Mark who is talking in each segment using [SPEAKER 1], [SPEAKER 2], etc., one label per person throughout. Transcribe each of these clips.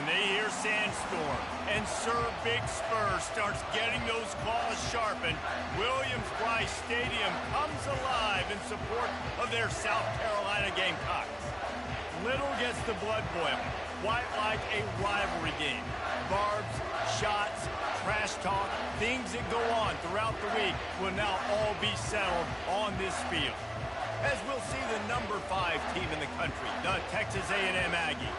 [SPEAKER 1] when they hear Sandstorm and Sir Big Spur starts getting those claws sharpened, Williams-Brice Stadium comes alive in support of their South Carolina Gamecocks. Little gets the blood boiling, quite like a rivalry game. Barbs, shots, trash talk, things that go on throughout the week will now all be settled on this field. As we'll see the number 5 team in the country, the Texas A&M Aggies,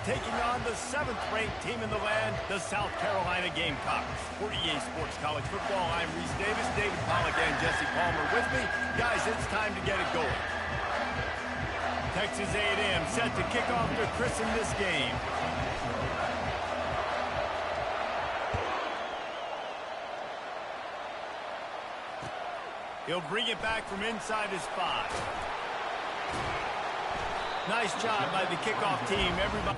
[SPEAKER 1] taking on the 7th-ranked team in the land, the South Carolina Gamecocks. For EA Sports College Football, I'm Reese Davis, David Pollack, and Jesse Palmer with me. Guys, it's time to get it going. Texas A&M set to kick off to christen this game. He'll bring it back from inside his 5. Nice job by the kickoff team. Everybody.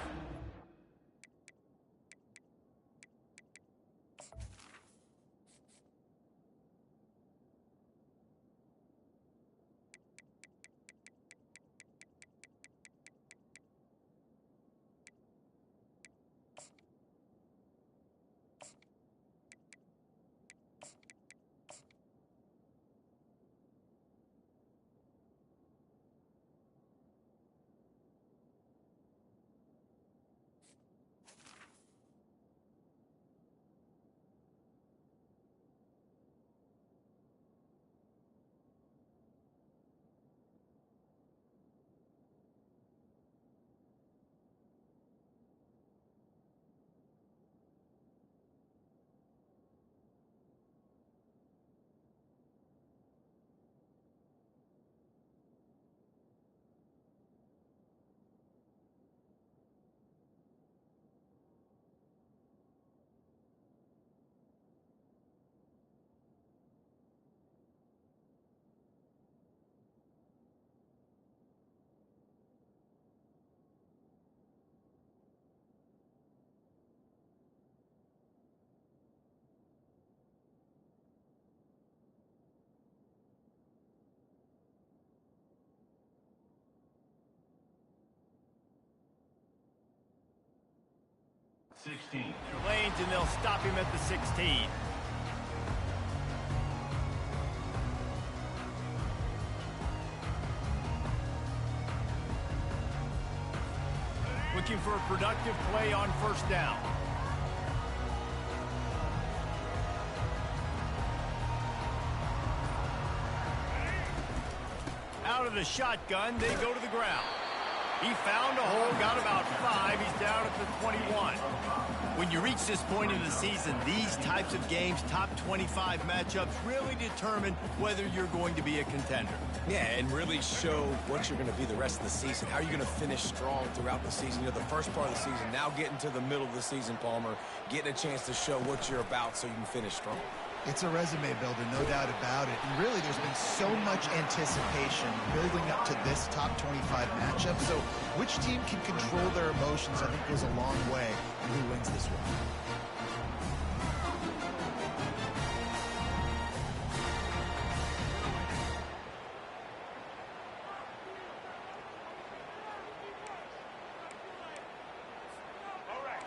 [SPEAKER 1] Lanes, and they'll stop him at the 16. Looking for a productive play on first down. Out of the shotgun, they go to the ground. He found a hole, got about 5. He's down at the 21. When you reach this point in the season, these types of games, top 25 matchups, really determine whether you're going to be a contender.
[SPEAKER 2] Yeah, and really show what you're going to be the rest of the season. How are you going to finish strong throughout the season? You know, the first part of the season, now getting to the middle of the season, Palmer, getting a chance to show what you're about so you can finish strong.
[SPEAKER 3] It's a resume builder, no doubt about it. And really, there's been so much anticipation building up to this top 25 matchup. So which team can control their emotions, I think, goes a long way in who wins this one.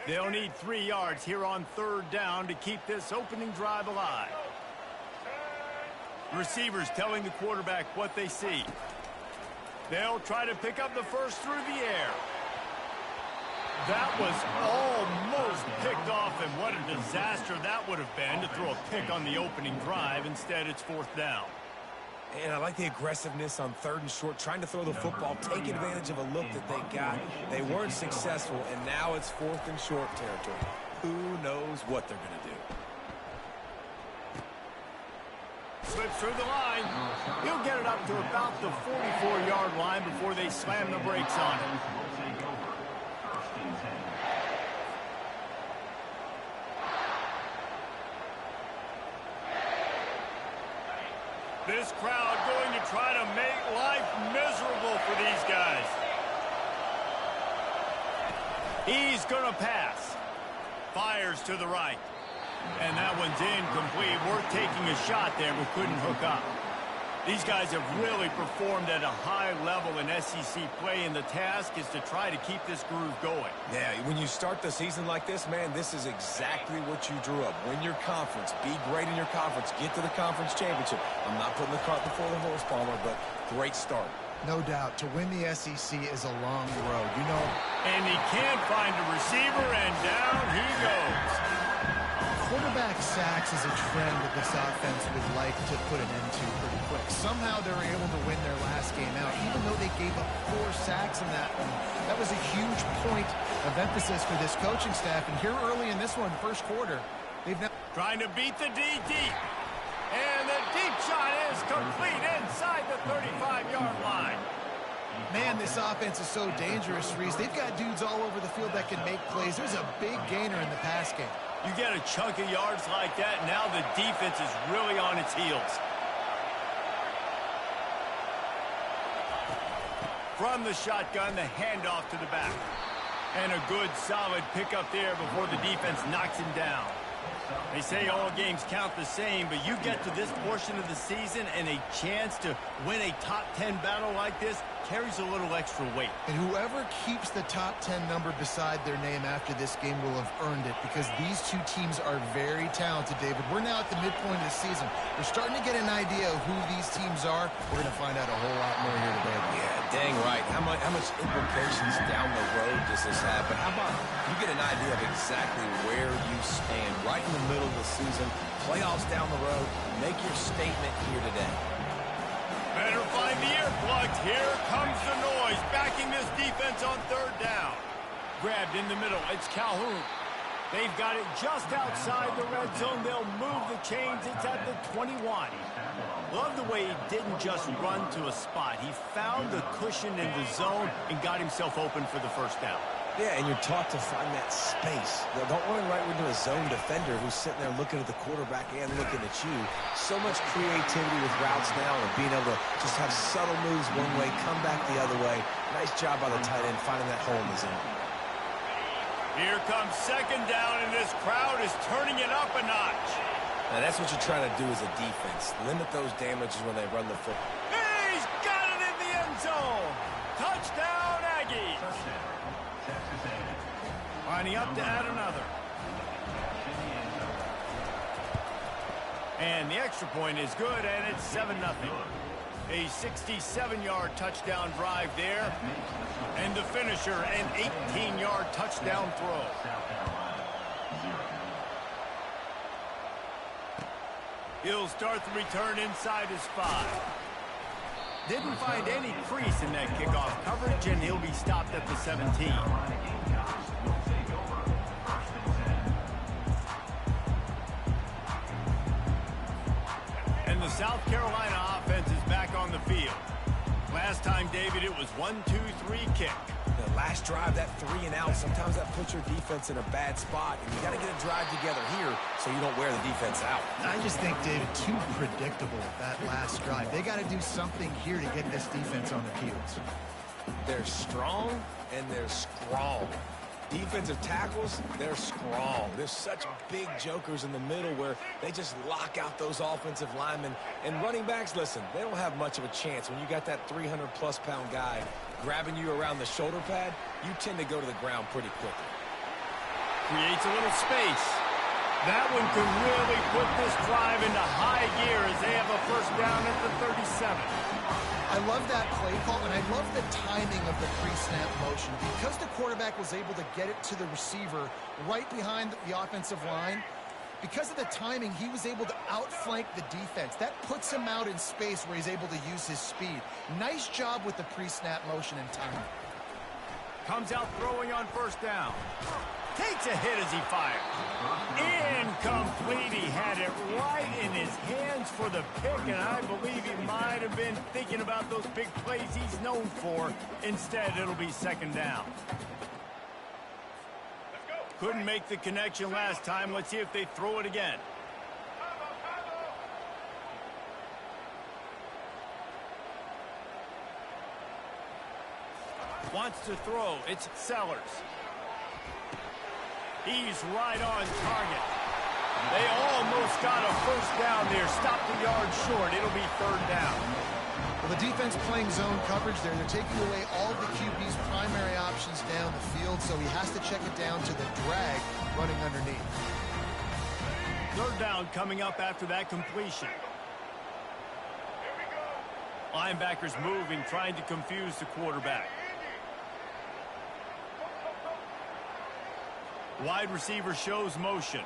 [SPEAKER 1] They'll need 3 yards here on third down to keep this opening drive alive. Receivers telling the quarterback what they see. They'll try to pick up the first through the air. That was almost picked off, and what a disaster that would have been to throw a pick on the opening drive. Instead, it's 4th down.
[SPEAKER 2] And I like the aggressiveness on 3rd and short, trying to throw the football, take advantage of a look that they got. They weren't successful, and now it's 4th and short territory. Who knows what they're going to do?
[SPEAKER 1] Slips through the line. He'll get it up to about the 44-yard line before they slam the brakes on him. This crowd going to try to make life miserable for these guys. He's going to pass. Fires to the right. And that one's incomplete. Worth taking a shot there, but couldn't hook up. These guys have really performed at a high level in SEC play, and the task is to try to keep this groove going.
[SPEAKER 2] Yeah, when you start the season like this, man, this is exactly what you drew up. Win your conference, be great in your conference, get to the conference championship. I'm not putting the cart before the horse, Palmer, but great start.
[SPEAKER 3] No doubt. To win the SEC is a long road, you know.
[SPEAKER 1] And he can't find a receiver, and down he goes.
[SPEAKER 3] Quarterback sacks is a trend that this offense would like to put an end to pretty quick. Somehow they were able to win their last game out, even though they gave up 4 sacks in that one. That was a huge point of emphasis for this coaching staff. And here early in this one, first quarter, they've now
[SPEAKER 1] trying to beat the D deep. And the deep shot is complete inside the 35-yard line.
[SPEAKER 3] Man, this offense is so dangerous, Reese. They've got dudes all over the field that can make plays. There's a big gainer in the pass game.
[SPEAKER 1] You get a chunk of yards like that, now the defense is really on its heels. From the shotgun, the handoff to the back. And a good, solid pickup there before the defense knocks him down. They say all games count the same, but you get to this portion of the season and a chance to win a top 10 battle like this carries a little extra weight.
[SPEAKER 3] And whoever keeps the top 10 number beside their name after this game will have earned it, because these two teams are very talented, David. We're now at the midpoint of the season. We're starting to get an idea of who these teams are. We're going to find out a whole lot more here today.
[SPEAKER 2] Yeah, dang right. How much implications down the road does this have? But how about you get an idea of exactly where you stand right in the middle of the season, playoffs down the road, make your statement here today.
[SPEAKER 1] Better find the earplugs. Here comes the noise, backing this defense on third down. Grabbed in the middle, it's Calhoun. They've got it just outside the red zone. They'll move the chains. It's at the 21. Love the way he didn't just run to a spot. He found the cushion in the zone and got himself open for the first down.
[SPEAKER 2] Yeah, and you're taught to find that space. Don't run right into a zone defender who's sitting there looking at the quarterback and looking at you. So much creativity with routes now and being able to just have subtle moves one way, come back the other way. Nice job by the tight end finding that hole in the zone.
[SPEAKER 1] Here comes second down, and this crowd is turning it up a notch.
[SPEAKER 2] Now, that's what you're trying to do as a defense. Limit those damages when they run the football.
[SPEAKER 1] He's got it in the end zone. Touchdown, Aggies. Lining up to add another. And the extra point is good, and it's 7-0. A 67-yard touchdown drive there. And the finisher, an 18-yard touchdown throw. He'll start the return inside his 5. Didn't find any crease in that kickoff coverage, and he'll be stopped at the 17. And the South Carolina offense is back on the field. Last time, David, it was 1-2-3 kick.
[SPEAKER 2] The last drive, that 3 and out, sometimes that puts your defense in a bad spot, and you got to get a drive together here so you don't wear the defense out.
[SPEAKER 3] I just think, David, too predictable that last drive. They got to do something here to get this defense on their heels.
[SPEAKER 2] They're strong and they're strong. Defensive tackles, they're strong. There's such big jokers in the middle where they just lock out those offensive linemen. And running backs, listen, they don't have much of a chance. When you got that 300-plus pound guy grabbing you around the shoulder pad, you tend to go to the ground pretty quickly.
[SPEAKER 1] Creates a little space. That one could really put this drive into high gear as they have a first down at the 37.
[SPEAKER 3] I love that play call, and I love the timing of the pre-snap motion. Because the quarterback was able to get it to the receiver right behind the offensive line, because of the timing, he was able to outflank the defense. That puts him out in space where he's able to use his speed. Nice job with the pre-snap motion and timing.
[SPEAKER 1] Comes out throwing on first down. Takes a hit as he fires. Incomplete. He had it right in his hands for the pick, and I believe he might have been thinking about those big plays he's known for. Instead, it'll be second down. Couldn't make the connection last time. Let's see if they throw it again. Wants to throw. It's Sellers. He's right on target. They almost almost got a first down there. Stopped the yard short. It'll be third down.
[SPEAKER 3] Well, the defense playing zone coverage there. They're taking away all of the QB's primary options down the field, so he has to check it down to the drag running underneath.
[SPEAKER 1] Third down coming up after that completion. Linebackers moving, trying to confuse the quarterback. Wide receiver shows motion.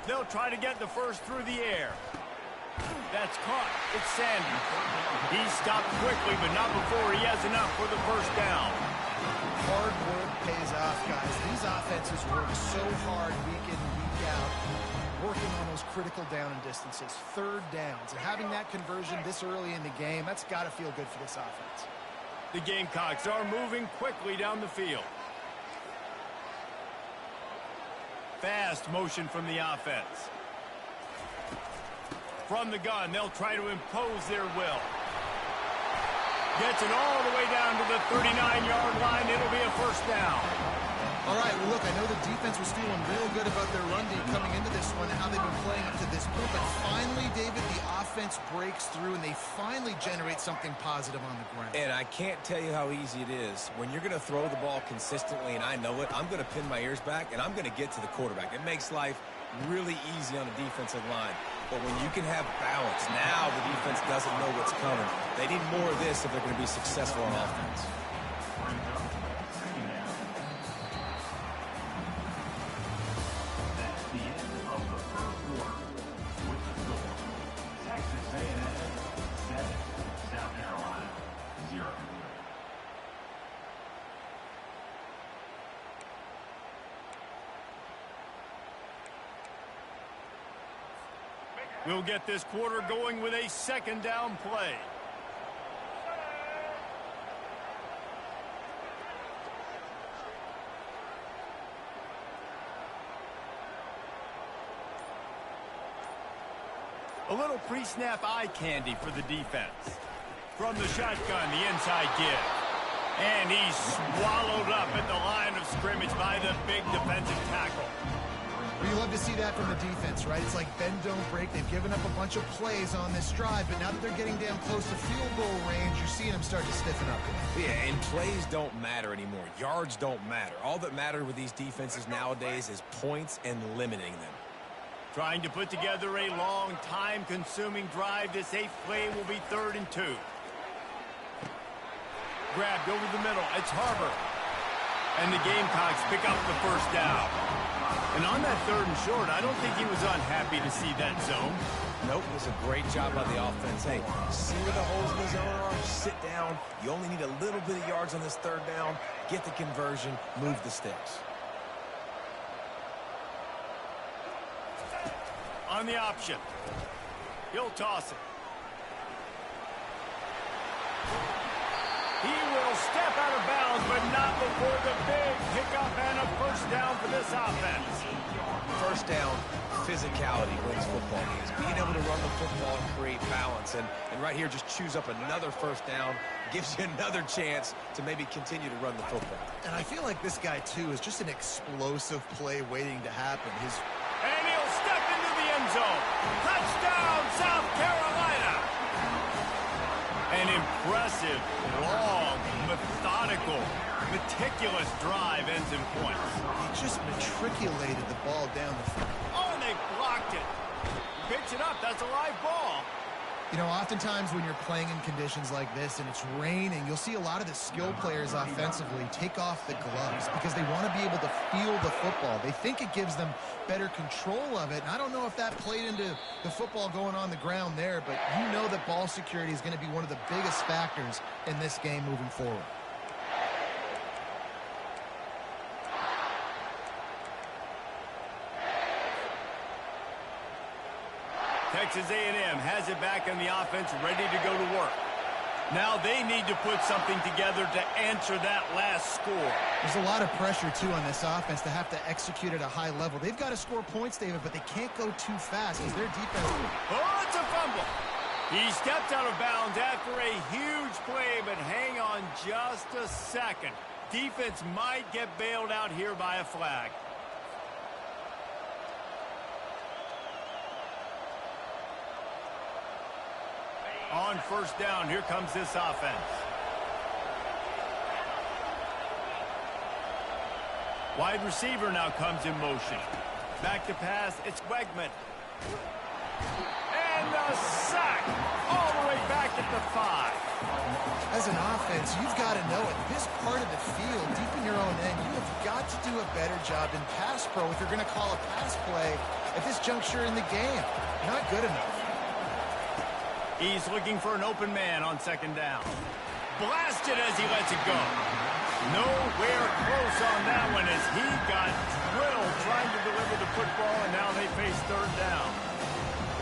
[SPEAKER 1] They'll try to get the first through the air. That's caught. It's Sandy. He stopped quickly, but not before he has enough for the first down.
[SPEAKER 3] Hard work pays off, guys. These offenses work so hard week in and week out, working on those critical down and distances, third downs. And having that conversion this early in the game, that's got to feel good for this offense.
[SPEAKER 1] The Gamecocks are moving quickly down the field. Fast motion from the offense. From the gun, they'll try to impose their will. Gets it all the way down to the 39-yard line. It'll be a first down.
[SPEAKER 3] All right, well, look, I know the defense was feeling real good about their run D coming into this one and how they've been playing up to this point. But finally, David, the offense breaks through, and they finally generate something positive on the ground.
[SPEAKER 2] And I can't tell you how easy it is. When you're going to throw the ball consistently, and I know it, I'm going to pin my ears back, and I'm going to get to the quarterback. It makes life really easy on the defensive line. But when you can have balance, now the defense doesn't know what's coming. They need more of this if they're going to be successful on offense.
[SPEAKER 1] We'll get this quarter going with a second down play. A little pre-snap eye candy for the defense. From the shotgun, the inside give. And he's swallowed up at the line of scrimmage by the big defensive tackle.
[SPEAKER 3] Well, you love to see that from the defense, right? It's like bend, don't break. They've given up a bunch of plays on this drive, but now that they're getting down close to field goal range, you're seeing them start to stiffen up.
[SPEAKER 2] Yeah, and plays don't matter anymore. Yards don't matter. All that matters with these defenses nowadays is points and limiting them.
[SPEAKER 1] Trying to put together a long, time-consuming drive. This 8th play will be 3rd and 2. Grabbed over the middle. It's Harbor. And the Gamecocks pick up the first down. And on that 3rd and short, I don't think he was unhappy to see that zone.
[SPEAKER 2] Nope, it was a great job by the offense. Hey, see where the holes in the zone are? Sit down. You only need a little bit of yards on this 3rd down. Get the conversion. Move the sticks.
[SPEAKER 1] On the option. He'll toss it. He will step out of bounds, but not before the big pickup and a first down for this offense.
[SPEAKER 2] First down, physicality wins football games. Being able to run the football and create balance. And right here, just choose up another first down. Gives you another chance to maybe continue to run the football.
[SPEAKER 3] And I feel like this guy, too, is just an explosive play waiting to happen.
[SPEAKER 1] And he'll step into the end zone. Touchdown, South Carolina. An impressive, long, methodical, meticulous drive ends in points.
[SPEAKER 3] He just matriculated the ball down the field.
[SPEAKER 1] Oh, and they blocked it. Picks it up. That's a live ball.
[SPEAKER 3] You know, oftentimes when you're playing in conditions like this and it's raining, you'll see a lot of the skill players offensively take off the gloves because they want to be able to feel the football. They think it gives them better control of it. And I don't know if that played into the football going on the ground there, but you know that ball security is going to be one of the biggest factors in this game moving forward.
[SPEAKER 1] Texas A&M has it back on the offense, ready to go to work. Now they need to put something together to answer that last score.
[SPEAKER 3] There's a lot of pressure, too, on this offense to have to execute at a high level. They've got to score points, David, but they can't go too fast because their defense...
[SPEAKER 1] Oh, it's a fumble. He stepped out of bounds after a huge play, but hang on just a second. Defense might get bailed out here by a flag. On first down, here comes this offense. Wide receiver now comes in motion. Back to pass, it's Wegman. And the sack all the way back at the 5.
[SPEAKER 3] As an offense, you've got to know at this part of the field, deep in your own end, you have got to do a better job in pass pro if you're going to call a pass play at this juncture in the game. Not good enough.
[SPEAKER 1] He's looking for an open man on second down. Blasted as he lets it go. Nowhere close on that one as he got drilled trying to deliver the football, and now they face third down.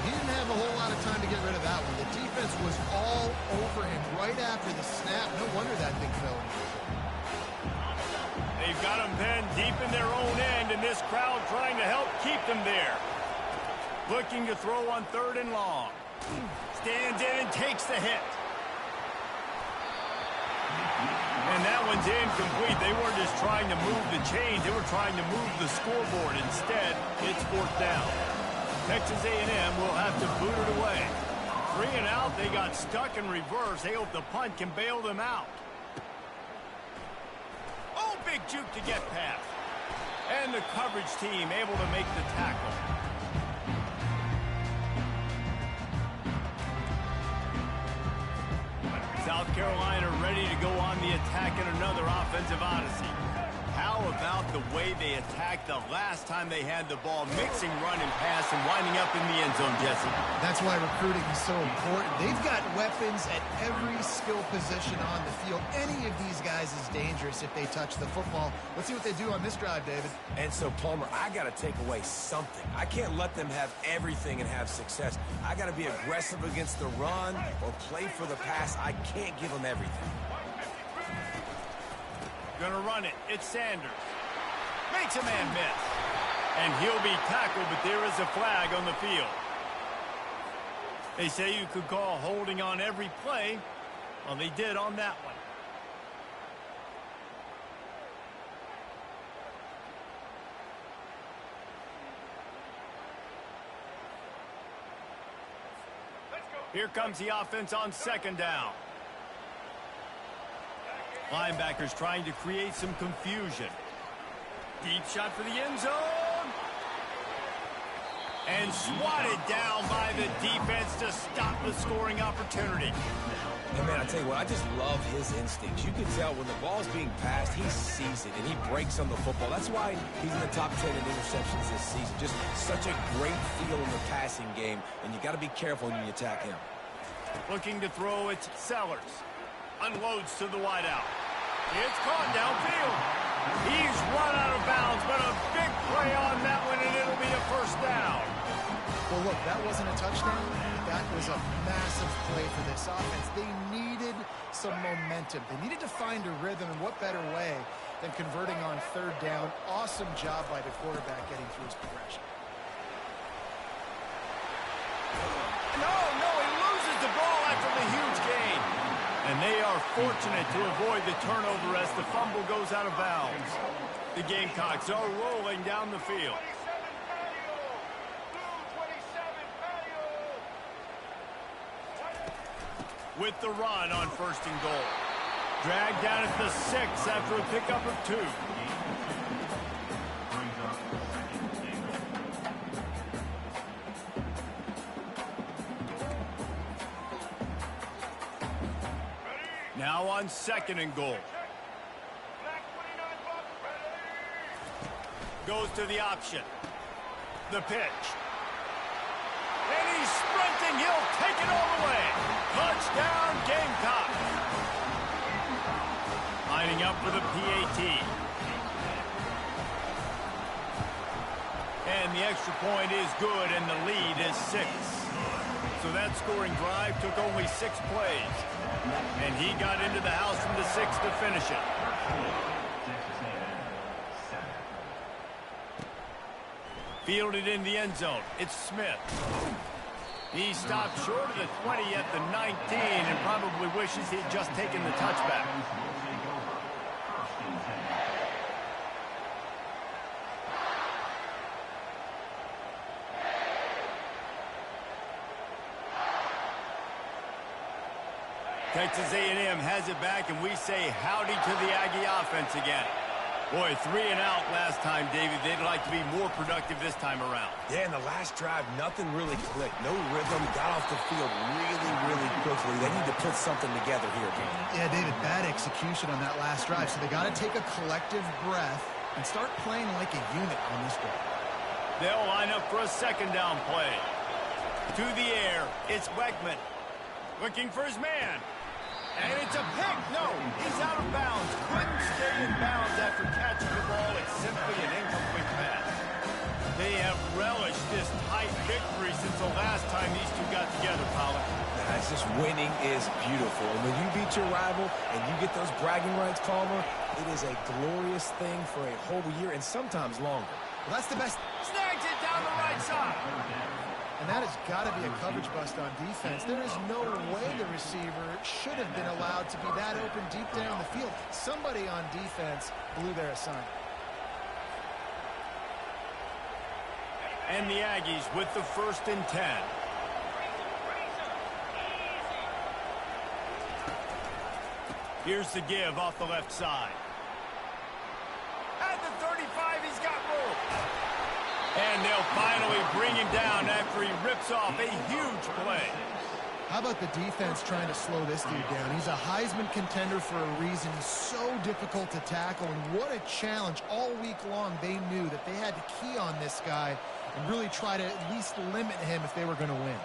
[SPEAKER 3] He didn't have a whole lot of time to get rid of that one. The defense was all over him right after the snap. No wonder that thing fell.
[SPEAKER 1] They've got him pinned deep in their own end, and this crowd trying to help keep them there. Looking to throw on third and long. Stands in and takes the hit. And that one's incomplete. They weren't just trying to move the chains. They were trying to move the scoreboard. Instead, it's fourth down. Texas A&M will have to boot it away. 3 and out. They got stuck in reverse. They hope the punt can bail them out. Oh, big juke to get past. And the coverage team able to make the tackle. South Carolina ready to go on the attack in another offensive odyssey. How about the way they attacked the last time they had the ball, mixing run and pass and winding up in the end zone, Jesse?
[SPEAKER 3] That's why recruiting is so important. They've got weapons at every skill position on the field. Any of these guys is dangerous if they touch the football. Let's see what they do on this drive, David.
[SPEAKER 2] And so, Palmer, I got to take away something. I can't let them have everything and have success. I got to be aggressive against the run or play for the pass. I can't give them everything.
[SPEAKER 1] Gonna run it. It's Sanders. Makes a man miss. And he'll be tackled, but there is a flag on the field. They say you could call holding on every play. Well, they did on that one. Here comes the offense on second down. Linebackers trying to create some confusion. Deep shot for the end zone. And swatted down by the defense to stop the scoring opportunity.
[SPEAKER 2] Hey, man, I tell you what, I just love his instincts. You can tell when the ball's being passed, he sees it, and he breaks on the football. That's why he's in the top 10 in interceptions this season. Just such a great feel in the passing game, and you got to be careful when you attack him.
[SPEAKER 1] Looking to throw, it's Sellers. Unloads to the wideout. It's caught downfield. He's run out of bounds, but a big play on that one, and it'll be a first down.
[SPEAKER 3] Well, look, that wasn't a touchdown. That was a massive play for this offense. They needed some momentum. They needed to find a rhythm, and what better way than converting on third down. Awesome job by the quarterback getting through his progression.
[SPEAKER 1] No, he loses the ball after the huge gain. And they are fortunate to avoid the turnover as the fumble goes out of bounds. The Gamecocks are rolling down the field. With the run on first and goal. Dragged down at the 6 after a pickup of 2. Now on second and goal. Goes to the option. The pitch. And he's sprinting. He'll take it all the way. Touchdown, Gamecocks. Lining up for the PAT. And the extra point is good, and the lead is 6. So that scoring drive took only 6 plays. And he got into the house from the 6 to finish it. Fielded in the end zone. It's Smith. He stopped short of the 20 at the 19 and probably wishes he'd just taken the touchback. Texas A&M has it back, and we say howdy to the Aggie offense again. Boy, 3 and out last time, David. They'd like to be more productive this time around.
[SPEAKER 2] Yeah, in the last drive, nothing really clicked. No rhythm. Got off the field really quickly. They need to put something together here, Dan.
[SPEAKER 3] Yeah, David, bad execution on that last drive. So they got to take a collective breath and start playing like a unit on this drive.
[SPEAKER 1] They'll line up for a second down play. To the air, it's Weckman. Looking for his man. And it's a pick. No, he's out of bounds. Couldn't stay in bounds after catching the ball. It's simply an incomplete pass. They have relished this tight victory since the last time these two got together, Pollard.
[SPEAKER 2] It's just winning is beautiful. And when you beat your rival and you get those bragging rights, Palmer, it is a glorious thing for a whole year and sometimes longer.
[SPEAKER 3] Well, that's the best.
[SPEAKER 1] Snags it down the right side.
[SPEAKER 3] And that has got to be a coverage bust on defense. There is no way the receiver should have been allowed to be that open deep down the field. Somebody on defense blew their assignment.
[SPEAKER 1] And the Aggies with the 1st and 10. Here's the give off the left side. At the 35, he's got room. And they'll finally bring him down after he rips off a huge play.
[SPEAKER 3] How about the defense trying to slow this dude down? He's a Heisman contender for a reason. He's so difficult to tackle, and what a challenge. All week long, they knew that they had to key on this guy and really try to at least limit him if they were going to win.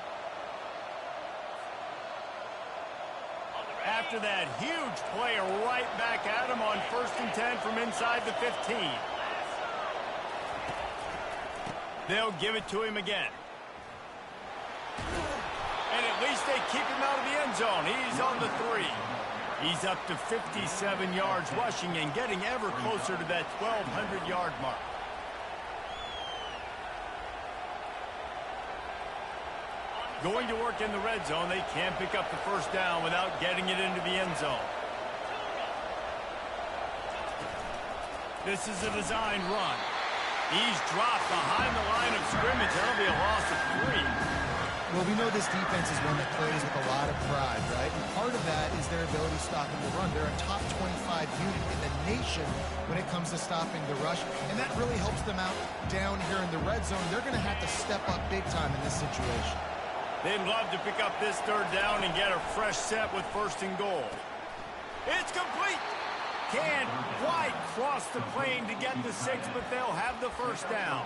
[SPEAKER 1] After that huge play, right back at him on 1st and 10 from inside the 15. They'll give it to him again. And at least they keep him out of the end zone. He's on the 3. He's up to 57 yards rushing and getting ever closer to that 1,200-yard mark. Going to work in the red zone, they can't pick up the 1st down without getting it into the end zone. This is a design run. He's dropped behind the line of scrimmage. That'll be a loss of 3.
[SPEAKER 3] Well, we know this defense is one that plays with a lot of pride, right? And part of that is their ability stopping the run. They're a top 25 unit in the nation when it comes to stopping the rush, and that really helps them out down here in the red zone. They're going to have to step up big time in this situation.
[SPEAKER 1] They'd love to pick up this 3rd down and get a fresh set with 1st and goal. It's complete. Can't quite cross the plane to get the 6, but they'll have the 1st down.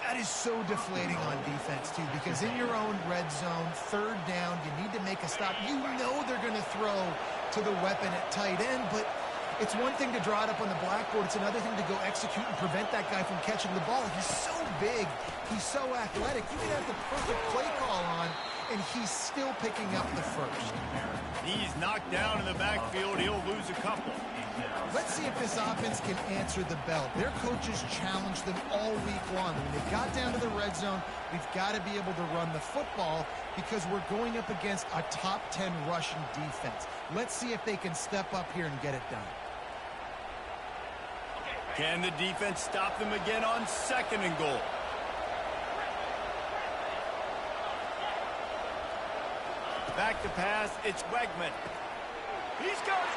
[SPEAKER 3] That is so deflating on defense, too, because in your own red zone, 3rd down, you need to make a stop. You know they're going to throw to the weapon at tight end, but it's one thing to draw it up on the blackboard. It's another thing to go execute and prevent that guy from catching the ball. He's so big. He's so athletic. You can have the perfect play call on, and he's still picking up the 1st.
[SPEAKER 1] He's knocked down in the backfield. He'll lose a couple.
[SPEAKER 3] Let's see if this offense can answer the bell. Their coaches challenged them all week long. When they got down to the red zone, we've got to be able to run the football because we're going up against a top 10 rushing defense. Let's see if they can step up here and get it done.
[SPEAKER 1] Can the defense stop them again on 2nd and goal? Back to pass, it's Weckman. He's got it.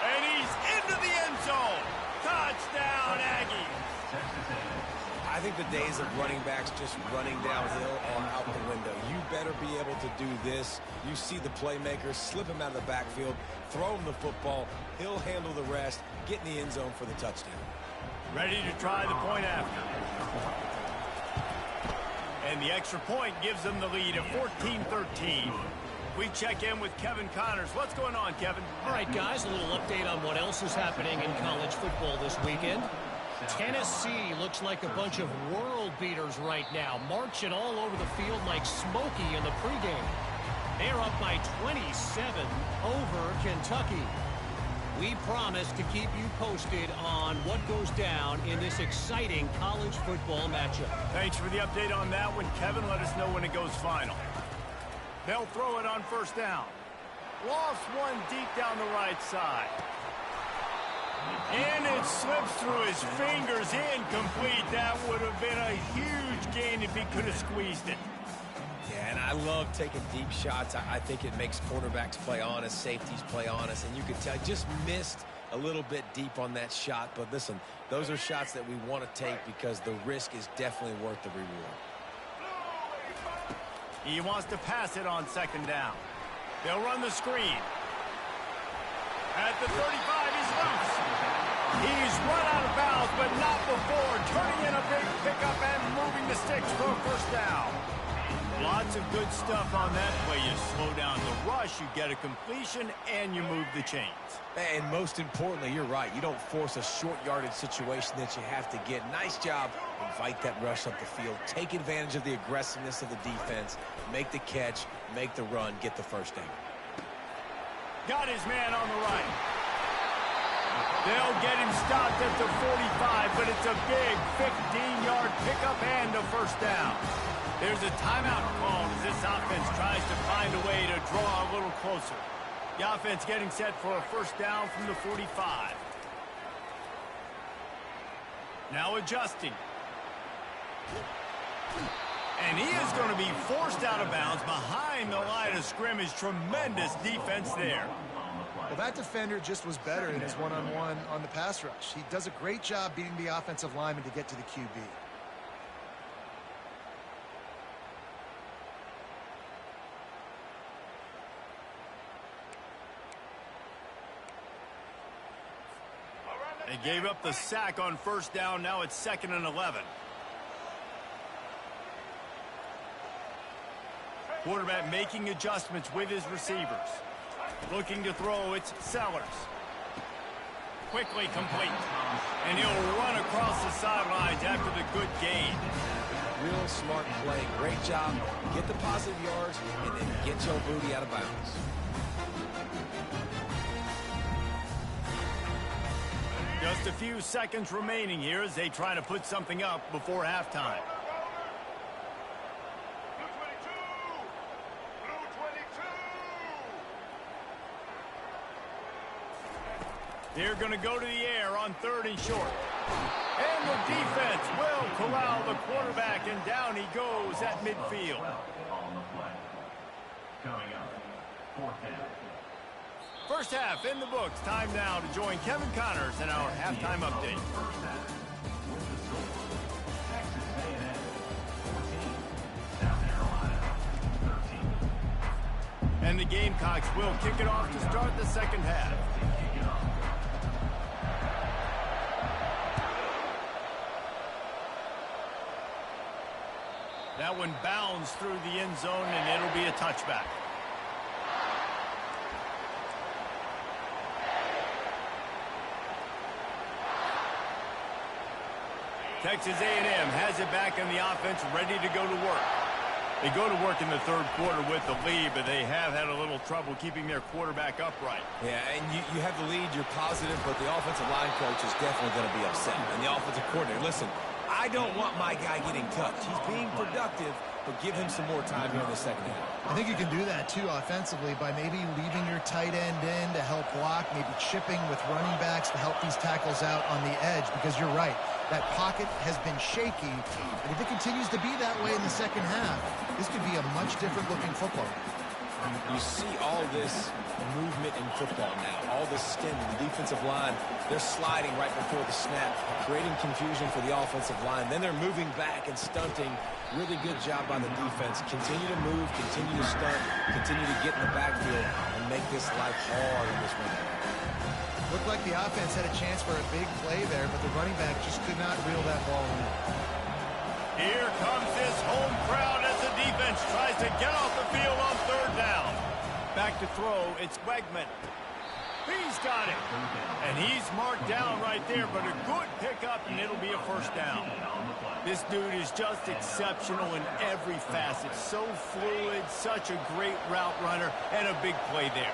[SPEAKER 1] And he's into the end zone. Touchdown, Aggies.
[SPEAKER 2] I think the days of running backs just running downhill are out the window. You better be able to do this. You see the playmakers, slip him out of the backfield, throw him the football. He'll handle the rest, get in the end zone for the touchdown.
[SPEAKER 1] Ready to try the point after. And the extra point gives them the lead at 14-13. We check in with Kevin Connors. What's going on, Kevin?
[SPEAKER 4] All right, guys, a little update on what else is happening in college football this weekend. Tennessee looks like a bunch of world beaters right now, marching all over the field like Smokey in the pregame. They're up by 27 over Kentucky. We promise to keep you posted on what goes down in this exciting college football matchup.
[SPEAKER 1] Thanks for the update on that one, Kevin. Let us know when it goes final. They'll throw it on 1st down. Lost one deep down the right side. And it slips through his fingers, incomplete. That would have been a huge gain if he could have squeezed it.
[SPEAKER 2] Yeah, and I love taking deep shots. I think it makes quarterbacks play honest, safeties play honest, and you can tell just missed a little bit deep on that shot. But listen, those are shots that we want to take because the risk is definitely worth the reward.
[SPEAKER 1] He wants to pass it on second down. They'll run the screen. At the 35, he's loose. He's run out of bounds, but not before turning in a big pickup and moving the sticks for a first down. Lots of good stuff on that play. You slow down the rush, you get a completion, and you move the chains.
[SPEAKER 2] And most importantly, you're right. You don't force a short yardage situation that you have to get. Nice job. Invite that rush up the field. Take advantage of the aggressiveness of the defense. Make the catch. Make the run. Get the first down.
[SPEAKER 1] Got his man on the right. They'll get him stopped at the 45, but it's a big 15-yard pickup and a first down. There's a timeout called as this offense tries to find a way to draw a little closer. The offense getting set for a first down from the 45. Now adjusting. And he is going to be forced out of bounds behind the line of scrimmage. Tremendous defense there.
[SPEAKER 3] Well, that defender just was better in his one-on-one on the pass rush. He does a great job beating the offensive lineman to get to the QB.
[SPEAKER 1] They gave up the sack on first down. Now it's 2nd and 11. Quarterback making adjustments with his receivers. Looking to throw, it's Sellers. Quickly complete. And he'll run across the sidelines after the good gain.
[SPEAKER 2] Real smart play. Great job. Get the positive yards and then get your booty out of bounds.
[SPEAKER 1] Just a few seconds remaining here as they try to put something up before halftime. They're going to go to the air on 3rd and short. And the defense will corral the quarterback, and down he goes at midfield. First half in the books. Time now to join Kevin Connors in our halftime update. And the Gamecocks will kick it off to start the second half. That one bounds through the end zone, and it'll be a touchback. Texas A&M has it back in the offense, ready to go to work. They go to work in the 3rd quarter with the lead, but they have had a little trouble keeping their quarterback upright.
[SPEAKER 2] Yeah, and you have the lead, you're positive, but the offensive line coach is definitely going to be upset. And the offensive coordinator, listen, I don't want my guy getting touched. He's being productive, but give him some more time here in the second half.
[SPEAKER 3] I think you can do that, too, offensively, by maybe leaving your tight end in to help block, maybe chipping with running backs to help these tackles out on the edge, because you're right. That pocket has been shaky, and if it continues to be that way in the second half, this could be a much different-looking football.
[SPEAKER 2] You see all this movement in football now, all this stemming. The defensive line, they're sliding right before the snap, creating confusion for the offensive line. Then they're moving back and stunting. Really good job by the defense. Continue to move, continue to stunt, continue to get in the backfield and make this life hard in this one.
[SPEAKER 3] Looked like the offense had a chance for a big play there, but the running back just could not reel that ball in.
[SPEAKER 1] Here comes this home crowd as the defense tries to get off the field on 3rd down. Back to throw, it's Wegman. He's got it. And he's marked down right there, but a good pickup, and it'll be a first down. This dude is just exceptional in every facet. So fluid, such a great route runner, and a big play there.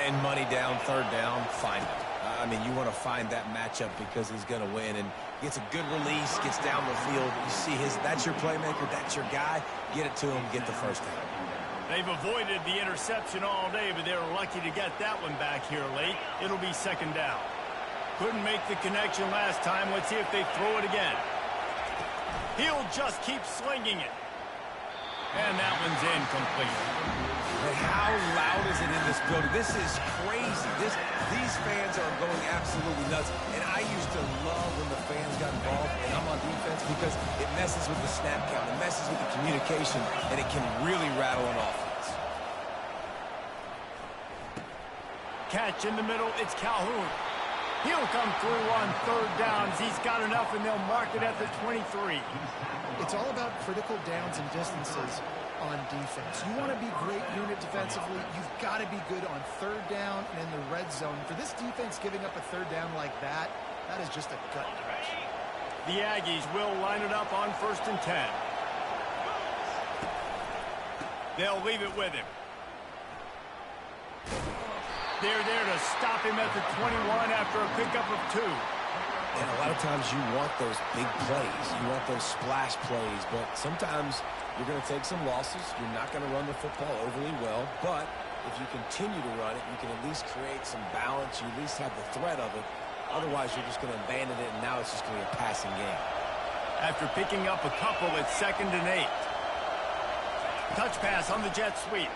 [SPEAKER 2] And money down, 3rd down, find it. I mean, you want to find that matchup because he's going to win and gets a good release, gets down the field. You see that's your playmaker, that's your guy. Get it to him, get the first down.
[SPEAKER 1] They've avoided the interception all day, but they were lucky to get that one back here late. It'll be 2nd down. Couldn't make the connection last time. Let's see if they throw it again. He'll just keep slinging it. And that one's incomplete.
[SPEAKER 2] And how loud is it in this building? This is crazy. These fans are going absolutely nuts. And I used to love when the fans got involved, and I'm on defense, because it messes with the snap count. It messes with the communication, and it can really rattle an offense.
[SPEAKER 1] Catch in the middle. It's Calhoun. He'll come through on third downs. He's got enough, and they'll mark it at the 23.
[SPEAKER 3] It's all about critical downs and distances on defense. You want to be great unit defensively, you've got to be good on third down and in the red zone. For this defense giving up a third down like that, that is just a gut punch.
[SPEAKER 1] The Aggies will line it up on 1st and 10. They'll leave it with him. They're there to stop him at the 21 after a pickup of 2.
[SPEAKER 2] And a lot of times you want those big plays. You want those splash plays. But sometimes you're going to take some losses. You're not going to run the football overly well. But if you continue to run it, you can at least create some balance. You at least have the threat of it. Otherwise, you're just going to abandon it, and now it's just going to be a passing game.
[SPEAKER 1] After picking up a couple, it's 2nd and 8. Touch pass on the jet sweep.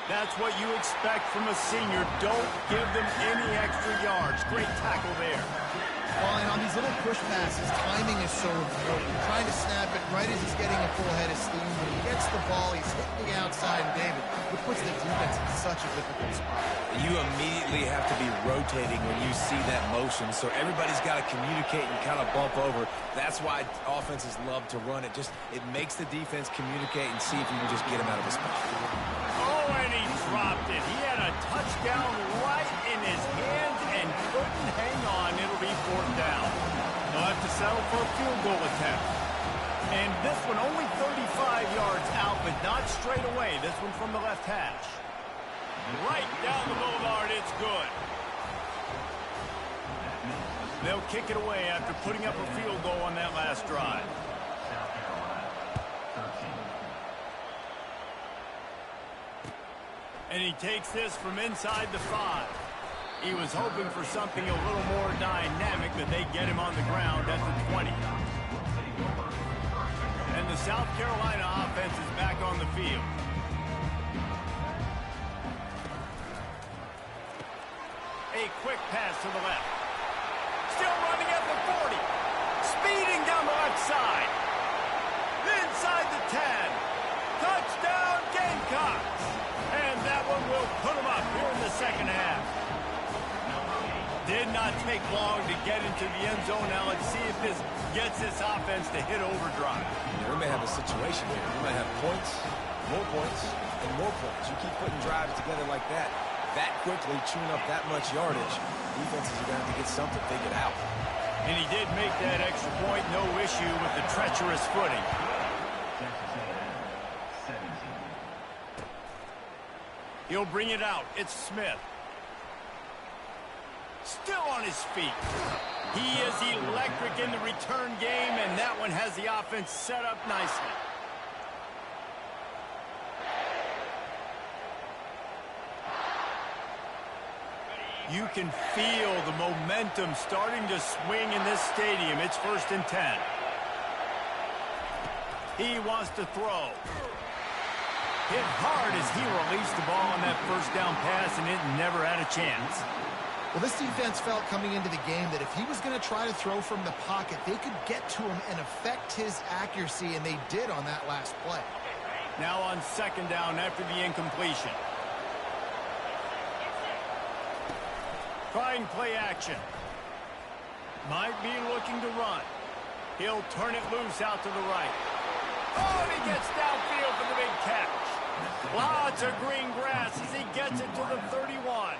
[SPEAKER 1] That's what you expect from a senior. Don't give them any extra yards. Great tackle there.
[SPEAKER 3] Well, and on these little push passes, timing is so important. Trying to snap it right as he's getting a full head of steam. When he gets the ball, he's hitting the outside, David, which puts the defense in such a difficult spot.
[SPEAKER 2] You immediately have to be rotating when you see that motion, so everybody's got to communicate and kind of bump over. That's why offenses love to run it. It makes the defense communicate and see if you can just get him out of his spot.
[SPEAKER 1] Oh, and he dropped it. He had a touchdown right in his hands and couldn't hang on. It'll be 4th down. They'll have to settle for a field goal attempt. And this one only 35 yards out, but not straight away. This one from the left hash. Right down the boulevard, it's good. They'll kick it away after putting up a field goal on that last drive. And he takes this from inside the 5. He was hoping for something a little more dynamic, but they get him on the ground at the 20. And the South Carolina offense is back on the field. A quick pass to the left. Still running at the 40. Speeding down the left side. Inside the 10. Touchdown, Gamecocks. And that one will put them up here in the second half. Did not take long to get into the end zone. Now let's see if this gets this offense to hit overdrive.
[SPEAKER 2] We may have a situation here. We might have points, and more points. You keep putting drives together like that quickly, chewing up that much yardage, defenses are going to have to get something figured out.
[SPEAKER 1] And he did make that extra point, no issue with the treacherous footing. He'll bring it out. It's Smith. Still on his feet. He is electric in the return game, and that one has the offense set up nicely. You can feel the momentum starting to swing in this stadium. It's 1st and 10. He wants to throw. Hit hard as he released the ball on that 1st down pass, and it never had a chance.
[SPEAKER 3] Well, this defense felt coming into the game that if he was going to try to throw from the pocket, they could get to him and affect his accuracy, and they did on that last play.
[SPEAKER 1] Now on 2nd down after the incompletion. Trying play action. Might be looking to run. He'll turn it loose out to the right. Oh, and he gets downfield for the big catch. Lots of green grass as he gets it to the 31.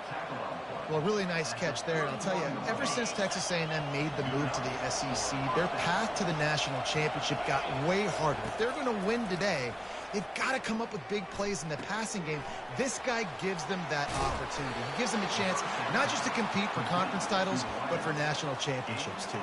[SPEAKER 3] Well, a really nice catch there. And I'll tell you, ever since Texas A&M made the move to the SEC, their path to the national championship got way harder. If they're going to win today, they've got to come up with big plays in the passing game. This guy gives them that opportunity. He gives them a chance not just to compete for conference titles, but for national championships, too.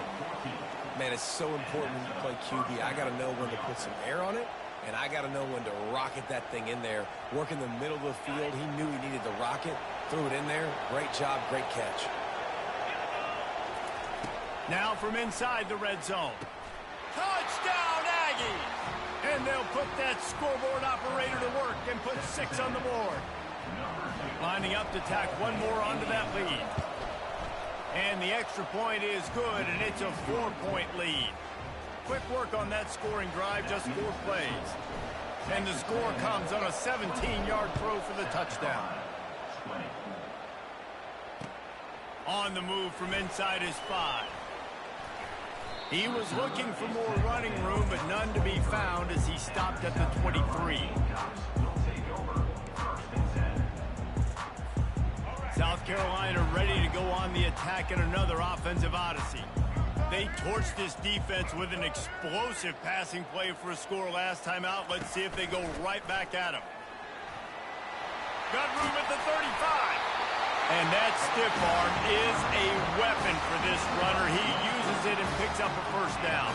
[SPEAKER 2] Man, it's so important when you play QB. I got to know when to put some air on it, and I got to know when to rocket that thing in there. Work in the middle of the field. He knew he needed the rocket. Threw it in there. Great job, great catch.
[SPEAKER 1] Now from inside the red zone. Touchdown! And they'll put that scoreboard operator to work and put 6 on the board. Lining up to tack one more onto that lead. And the extra point is good, and it's a 4-point lead. Quick work on that scoring drive, just 4 plays. And the score comes on a 17-yard throw for the touchdown. On the move from inside his 5. He was looking for more running room, but none to be found as he stopped at the 23. South Carolina ready to go on the attack in another offensive odyssey. They torched this defense with an explosive passing play for a score last time out. Let's see if they go right back at him. Got room at the 35. And that stiff arm is a weapon for this runner. He uses it and picks up a first down.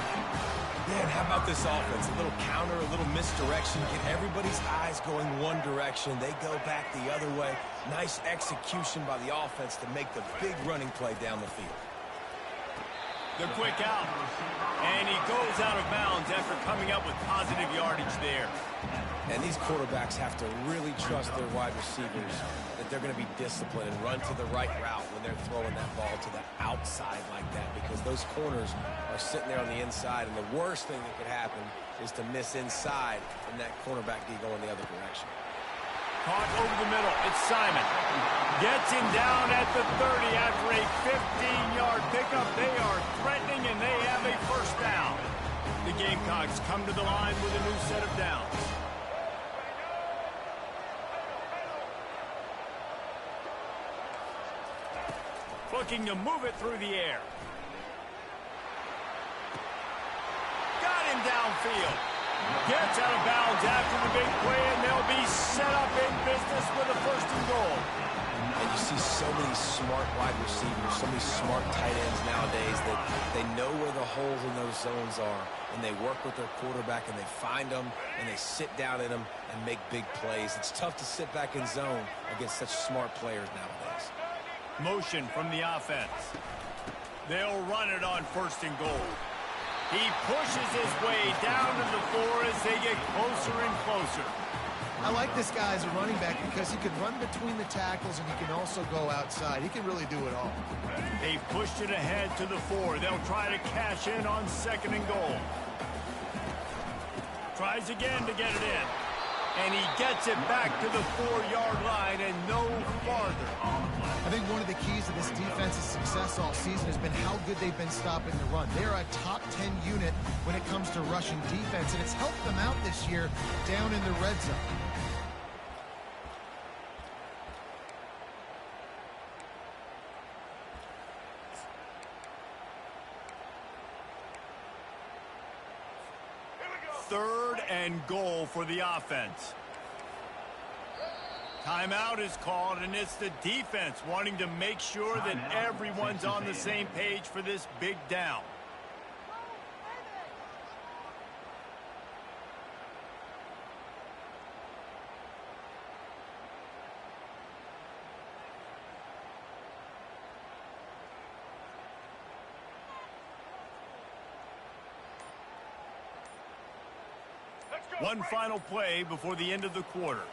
[SPEAKER 2] Man, how about this offense? A little counter, a little misdirection. Get everybody's eyes going one direction. They go back the other way. Nice execution by the offense to make the big running play down the field.
[SPEAKER 1] The quick out. And he goes out of bounds after coming up with positive yardage there.
[SPEAKER 2] And these quarterbacks have to really trust their wide receivers that they're going to be disciplined and run to the right route when they're throwing that ball to the outside like that, because those corners are sitting there on the inside, and the worst thing that could happen is to miss inside and that cornerback be going the other direction.
[SPEAKER 1] Caught over the middle. It's Simon. Gets him down at the 30 after a 15-yard pickup. They are threatening, and they have a first down. The Gamecocks come to the line with a new set of downs. Looking to move it through the air. Got him downfield. Gets out of bounds after the big play, and they'll be set up in business with a 1st and goal.
[SPEAKER 2] And you see so many smart wide receivers, so many smart tight ends nowadays that they know where the holes in those zones are, and they work with their quarterback, and they find them, and they sit down in them and make big plays. It's tough to sit back in zone against such smart players nowadays.
[SPEAKER 1] Motion from the offense. They'll run it on 1st and goal. He pushes his way down to the 4 as they get closer and closer.
[SPEAKER 3] I like this guy as a running back because he can run between the tackles and he can also go outside. He can really do it all.
[SPEAKER 1] They pushed it ahead to the 4. They'll try to cash in on 2nd and goal. Tries again to get it in. And he gets it back to the 4-yard line and no farther.
[SPEAKER 3] I think one of the keys to this defense's success all season has been how good they've been stopping the run. They're a top 10 unit when it comes to rushing defense, and it's helped them out this year down in the red zone.
[SPEAKER 1] Third and goal for the offense. Timeout is called, and it's the defense wanting to make sure that everyone's on the same page for this big down. One final play before the end of the quarter.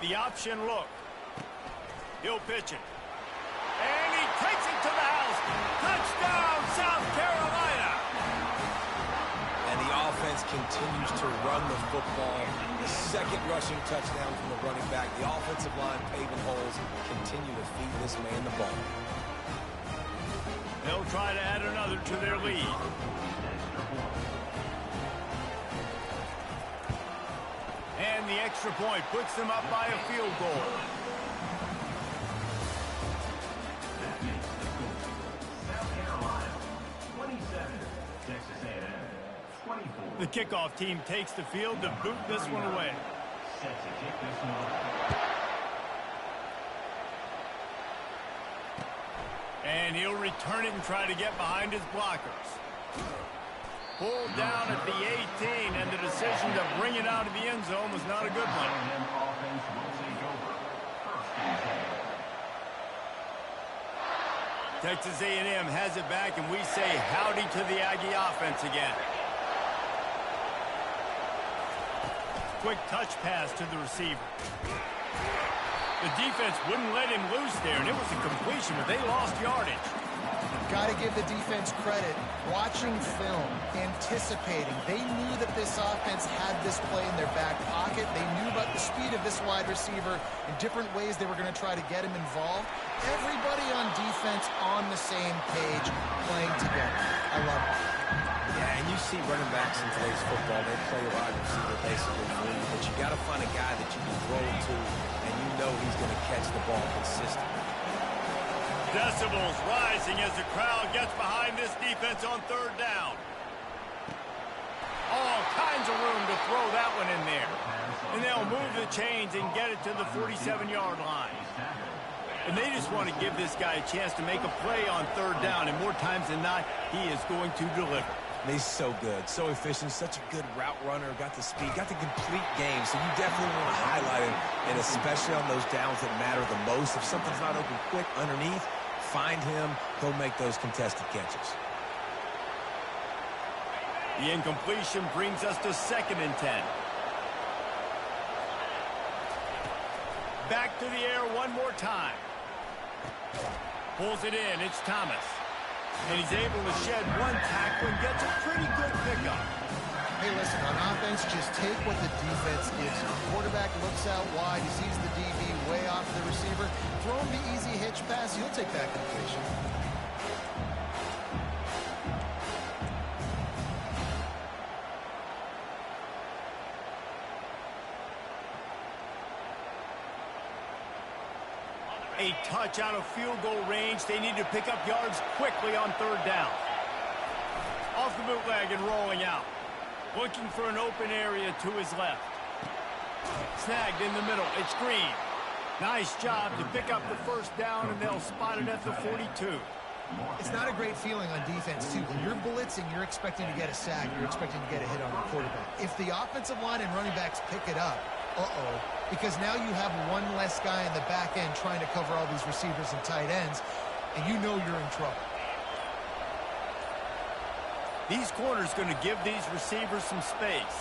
[SPEAKER 1] The option look. He'll pitch it. And he takes it to the house. Touchdown, South Carolina!
[SPEAKER 2] And the offense continues to run the football. The 2nd rushing touchdown from the running back. The offensive line paving holes. Continue to feed this man the ball.
[SPEAKER 1] They'll try to add another to their lead. And the extra point puts them up by a field goal. The kickoff team takes the field to boot this one away. And he'll return it and try to get behind his blockers. Pulled down at the 18, and the decision to bring it out of the end zone was not a good one. Texas A&M has it back, and we say howdy to the Aggie offense again. quick touch pass to the receiver. The defense wouldn't let him loose there, and it was a completion, but they lost yardage.
[SPEAKER 3] Got to give the defense credit. Watching film, anticipating. They knew that this offense had this play in their back pocket. They knew about the speed of this wide receiver and different ways they were going to try to get him involved. Everybody on defense on the same page, playing together. I love it.
[SPEAKER 2] Yeah, and you see running backs in today's football, they play a wide receiver basically for you, but you got to find a guy that you can throw to, and you know he's going to catch the ball consistently.
[SPEAKER 1] Decibels rising as the crowd gets behind this defense on third down. All kinds of room to throw that one in there. And they'll move the chains and get it to the 47-yard line. And they just want to give this guy a chance to make a play on third down, and more times than not, he is going to deliver.
[SPEAKER 2] He's so good, so efficient, such a good route runner, got the speed, got the complete game, so you definitely want to highlight him, and especially on those downs that matter the most. If something's not open quick underneath, find him, he'll make those contested catches.
[SPEAKER 1] The incompletion brings us to 2nd and 10. Back to the air one more time. Pulls it in, it's Thomas. And he's able to shed one tackle and gets a pretty good pickup.
[SPEAKER 3] Hey, listen, on offense, just take what the defense gives you. The quarterback looks out wide, he sees the DB way off the receiver. Throw him the easy hitch pass, he'll take that completion.
[SPEAKER 1] A touch out of field goal range. They need to pick up yards quickly on third down. Off the bootleg and rolling out. Looking for an open area to his left. Snagged in the middle. It's Green. Nice job to pick up the first down, and they'll spot it at the 42.
[SPEAKER 3] It's not a great feeling on defense, too. When you're blitzing, you're expecting to get a sack. You're expecting to get a hit on the quarterback. If the offensive line and running backs pick it up, because now you have one less guy in the back end trying to cover all these receivers and tight ends, and you know you're in trouble.
[SPEAKER 1] These corners going to give these receivers some space.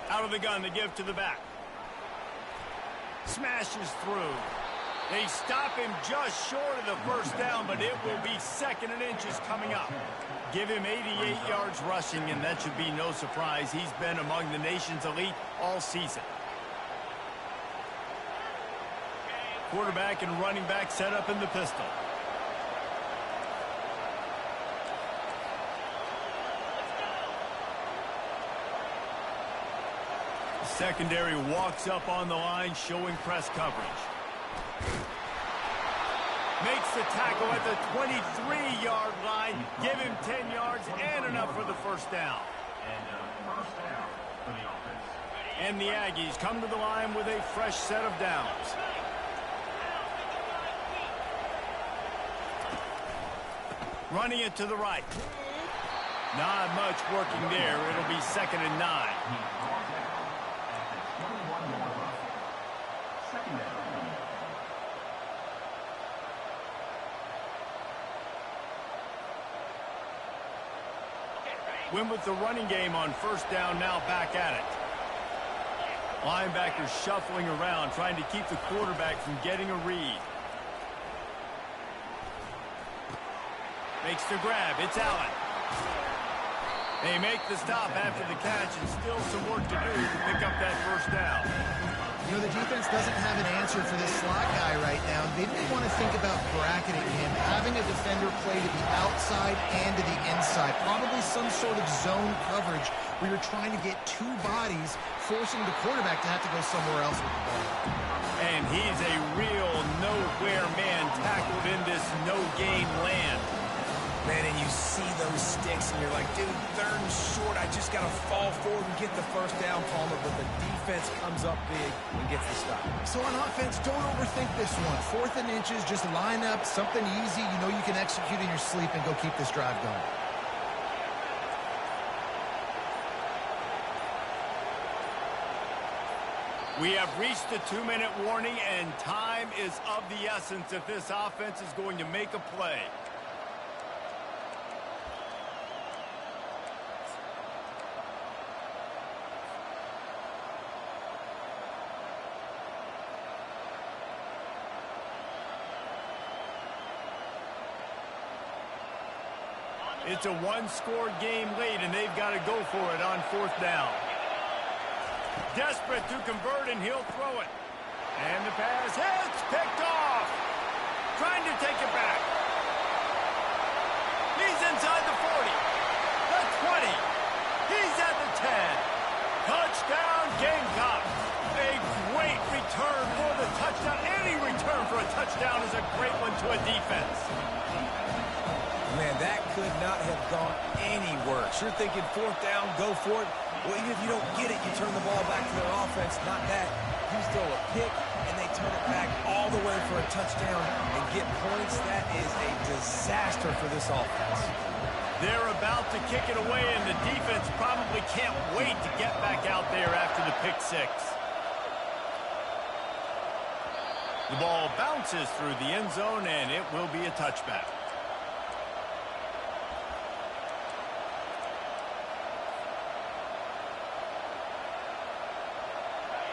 [SPEAKER 1] Out of the gun to give to the back. Smashes through. They stop him just short of the first down, but it will be 2nd and inches coming up. Give him 88 yards rushing, and that should be no surprise. He's been among the nation's elite all season. Quarterback and running back set up in the pistol. Secondary walks up on the line, showing press coverage. Makes the tackle at the 23-yard line. Give him 10 yards and enough for the first down. And the Aggies come to the line with a fresh set of downs. Running it to the right. Not much working there. It'll be 2nd and 9. Win with the running game on first down, now back at it. Linebackers shuffling around, trying to keep the quarterback from getting a read. Makes the grab. It's Allen. They make the stop after the catch, and still some work to do to pick up that first down.
[SPEAKER 3] You know, the defense doesn't have an answer for this slot guy right now. They didn't want to think about bracketing him, having a defender play to the outside and to the inside. Probably some sort of zone coverage where you're trying to get two bodies, forcing the quarterback to have to go somewhere else with the ball.
[SPEAKER 1] And he's a real nowhere man tackled in this no-gain land.
[SPEAKER 2] Man, and you see those sticks, and you're like, dude, 3rd and short, I just got to fall forward and get the first down, Palmer, but the defense comes up big and gets the stop.
[SPEAKER 3] So on offense, don't overthink this one. 4th and inches, just line up, something easy you know you can execute in your sleep and go keep this drive going.
[SPEAKER 1] We have reached the 2-minute warning, and time is of the essence if this offense is going to make a play. It's a one-score game late, and they've got to go for it on 4th down. Desperate to convert, and he'll throw it. And the pass hits, picked off. Trying to take it back. He's inside the 40, the 20. He's at the 10. Touchdown, Gamecocks. A great return for the touchdown. Any return for a touchdown is a great one to a defense.
[SPEAKER 2] Man, that could not have gone any worse. You're thinking 4th down, go for it. Well, even if you don't get it, you turn the ball back to their offense. Not that. You throw a pick, and they turn it back all the way for a touchdown and get points. That is a disaster for this offense.
[SPEAKER 1] They're about to kick it away, and the defense probably can't wait to get back out there after the pick six. The ball bounces through the end zone, and it will be a touchback.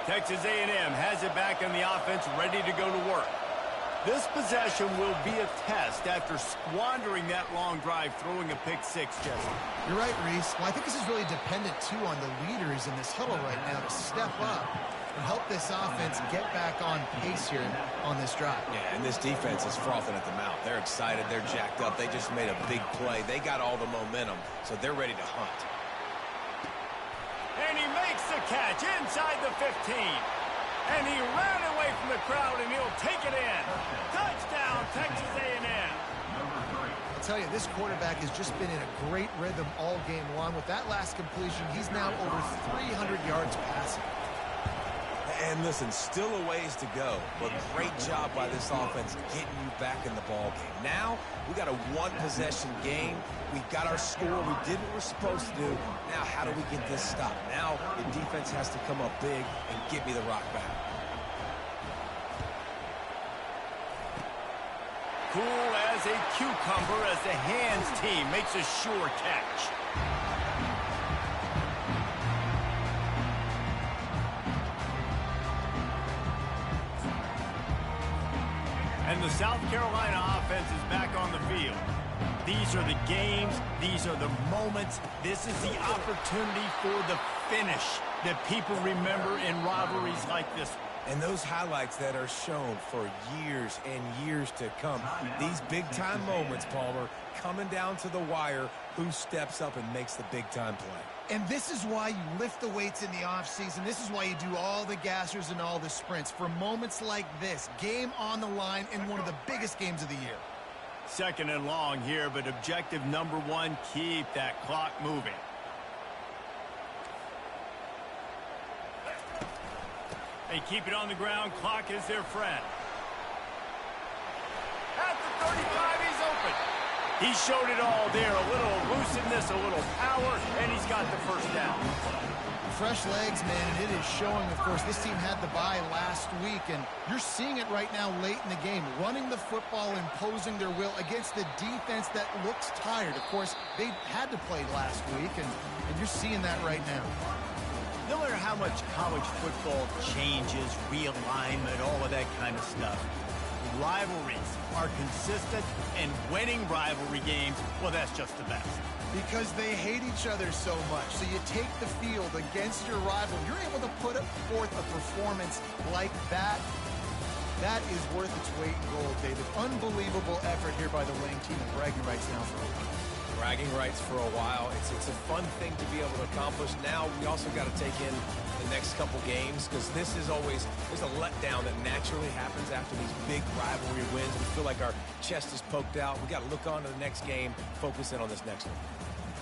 [SPEAKER 1] Texas A&M has it back in the offense, ready to go to work. This possession will be a test after squandering that long drive, throwing a pick six, Jesse.
[SPEAKER 3] You're right, Reese. Well, I think this is really dependent, too, on the leaders in this huddle right now to step up and help this offense get back on pace here on this drive.
[SPEAKER 2] Yeah, and this defense is frothing at the mouth. They're excited. They're jacked up. They just made a big play. They got all the momentum, so they're ready to hunt.
[SPEAKER 1] And he makes the catch inside the 15. And he ran away from the crowd, and he'll take it in. Touchdown, Texas A&M.
[SPEAKER 3] I'll tell you, this quarterback has just been in a great rhythm all game long. With that last completion, he's now over 300 yards passing.
[SPEAKER 2] And listen, still a ways to go, but great job by this offense getting you back in the ball game. Now, we got a one-possession game. We got our score. We did what we're supposed to do. Now, how do we get this stopped? Now, the defense has to come up big and get me the rock back.
[SPEAKER 1] Cool as a cucumber as the hands team makes a sure catch. And the South Carolina offense is back on the field. These are the games. These are the moments. This is the opportunity for the finish that people remember in rivalries like this one.
[SPEAKER 2] And those highlights that are shown for years and years to come. These big-time moments, Palmer, coming down to the wire, who steps up and makes the big-time play.
[SPEAKER 3] And this is why you lift the weights in the offseason. This is why you do all the gassers and all the sprints. For moments like this, game on the line in one of the biggest games of the year.
[SPEAKER 1] 2nd and long here, but objective number 1, keep that clock moving. They keep it on the ground. Clock is their friend. At the 35, he's open. He showed it all there. A little elusiveness, a little power, and he's got the first down.
[SPEAKER 3] Fresh legs, man, and it is showing. Of course, this team had the bye last week, and you're seeing it right now late in the game. Running the football, imposing their will against the defense that looks tired. Of course, they had to play last week, and you're seeing that right now.
[SPEAKER 1] No matter how much college football changes, realignment, all of that kind of stuff, rivalries are consistent, and winning rivalry games, well, that's just the best.
[SPEAKER 3] Because they hate each other so much. So you take the field against your rival. You're able to put forth a performance like that. That is worth its weight in gold, David. Unbelievable effort here by the winning team, and bragging rights now for a while.
[SPEAKER 2] Bragging rights for a while. It's a fun thing to be able to accomplish. Now we also got to take in the next couple games, because this is always, there's a letdown that naturally happens after these big rivalry wins. We feel like our chest is poked out. We got to look on to the next game, focus in on this next one.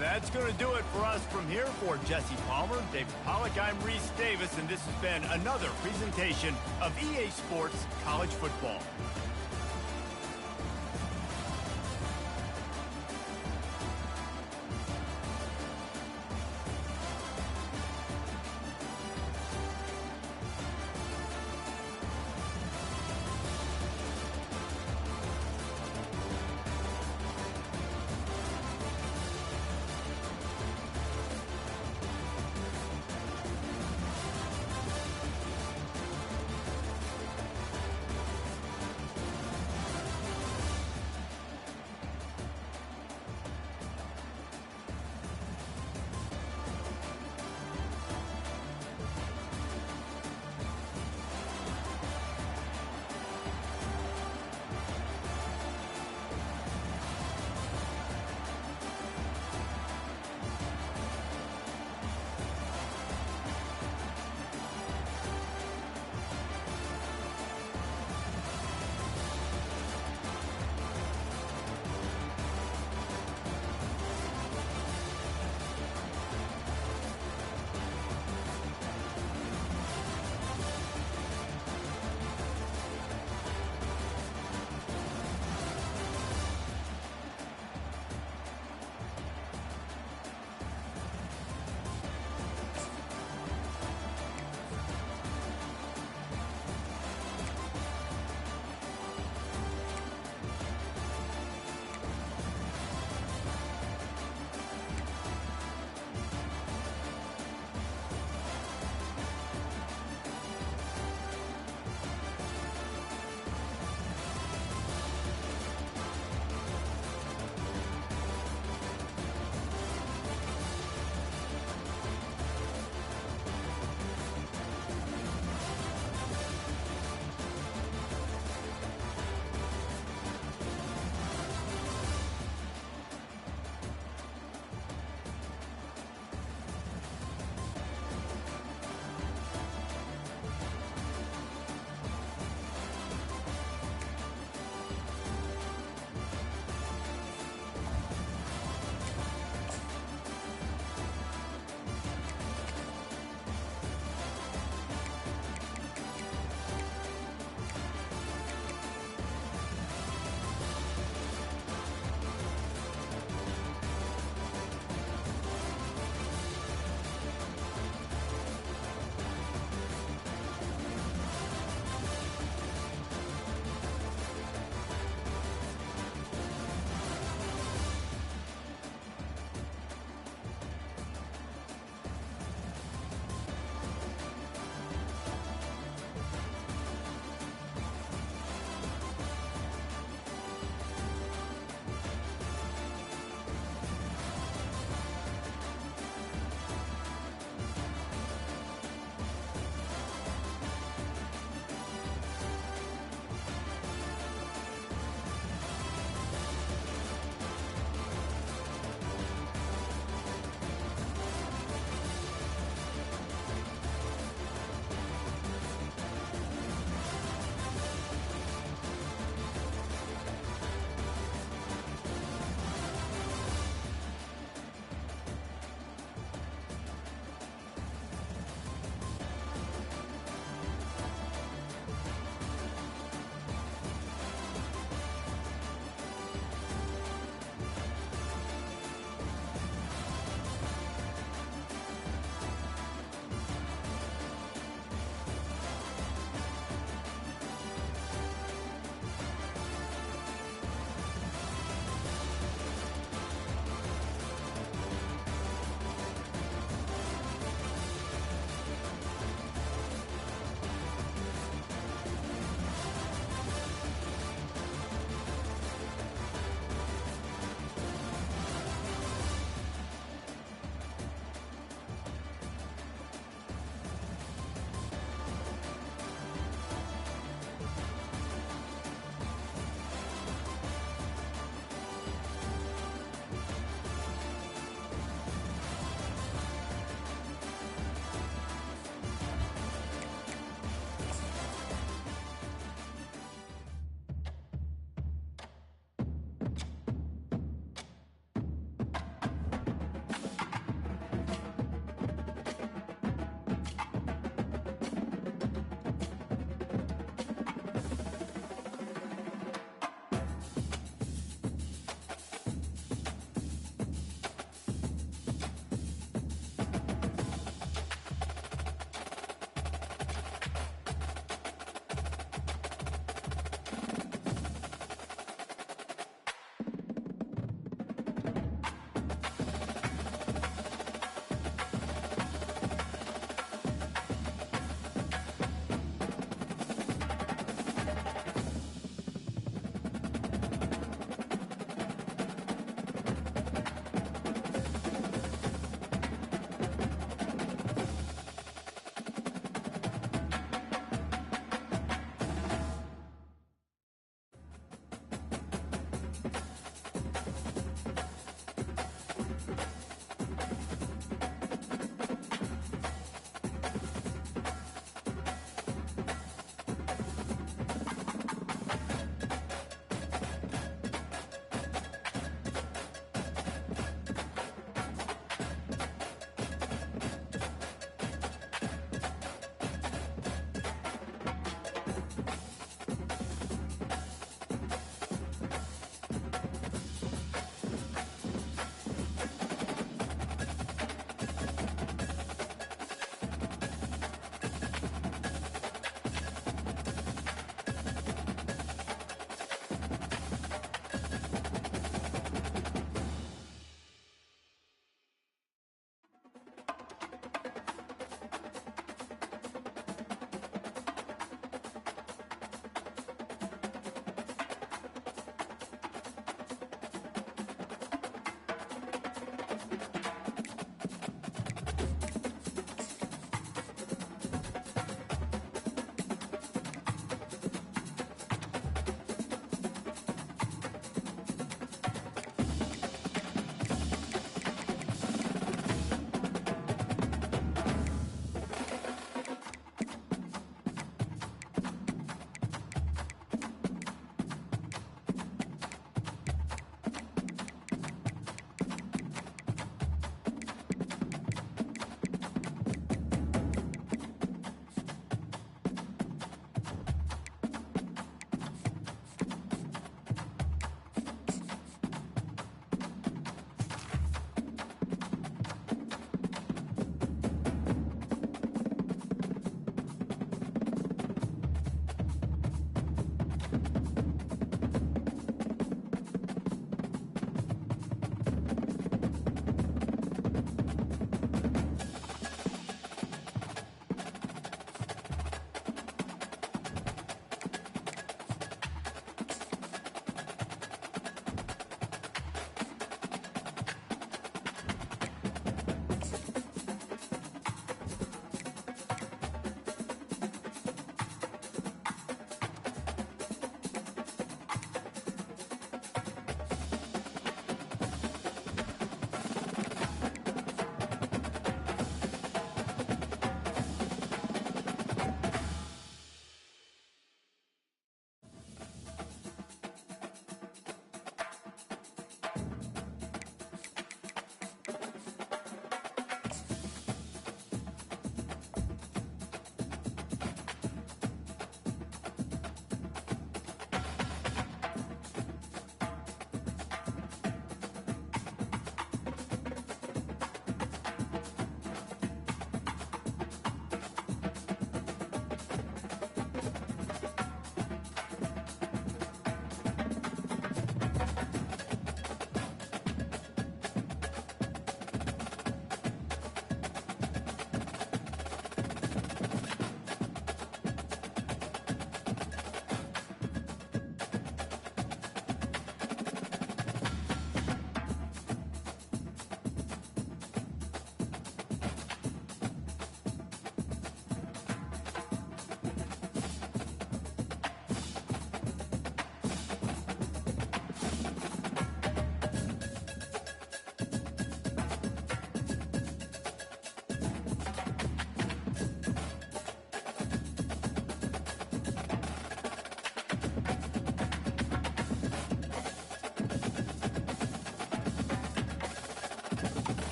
[SPEAKER 1] That's going to do it for us from here. For Jesse Palmer, David Pollack, I'm Reese Davis, and this has been another presentation of EA Sports College Football.